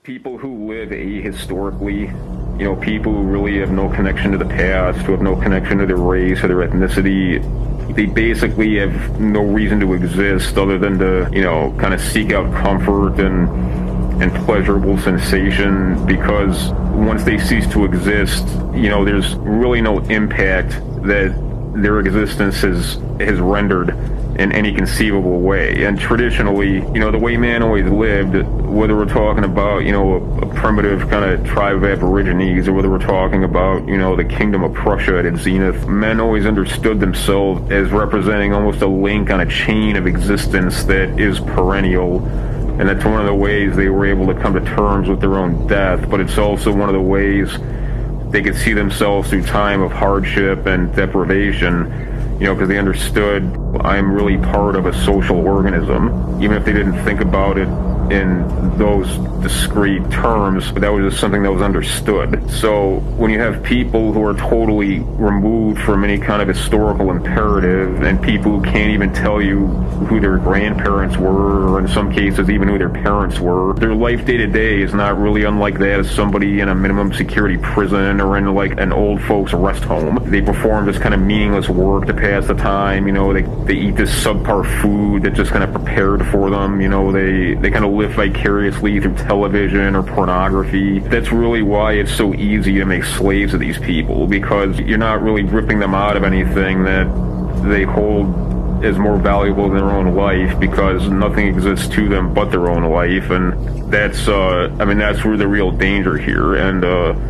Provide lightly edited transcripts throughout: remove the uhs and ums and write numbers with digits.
People who live ahistorically, people who really have no connection to the past, who have no connection to their race or their ethnicity, they basically have no reason to exist other than to, kind of seek out comfort and pleasurable sensation, because once they cease to exist, there's really no impact that their existence has rendered in any conceivable way. And traditionally, the way man always lived, whether we're talking about, a primitive kind of tribe of Aborigines, or whether we're talking about, the kingdom of Prussia at its zenith, men always understood themselves as representing almost a link on a chain of existence that is perennial. And that's one of the ways they were able to come to terms with their own death, but it's also one of the ways they could see themselves through time of hardship and deprivation, because they understood, I'm really part of a social organism, even if they didn't think about it in those discrete terms, but that was just something that was understood. So when you have people who are totally removed from any kind of historical imperative, and people who can't even tell you who their grandparents were, or in some cases even who their parents were, their life day to day is not really unlike that of somebody in a minimum security prison or in like an old folks rest home. They perform this kind of meaningless work to pass the time. They eat this subpar food that's just kind of prepared for them. They kind of live vicariously through television or pornography. That's really why it's so easy to make slaves of these people, because you're not really ripping them out of anything that they hold as more valuable than their own life, because nothing exists to them but their own life. And that's that's where the real danger here. And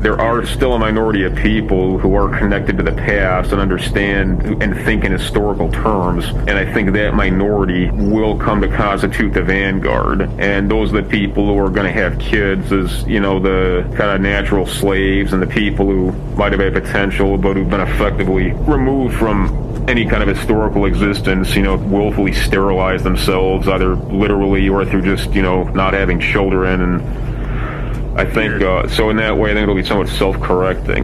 there are still a minority of people who are connected to the past and understand and think in historical terms, and I think that minority will come to constitute the vanguard. And those are the people who are going to have kids as, the kind of natural slaves, and the people who might have had potential but who've been effectively removed from any kind of historical existence, willfully sterilize themselves, either literally or through just, not having children. And I think, so in that way, I think it'll be somewhat self-correcting.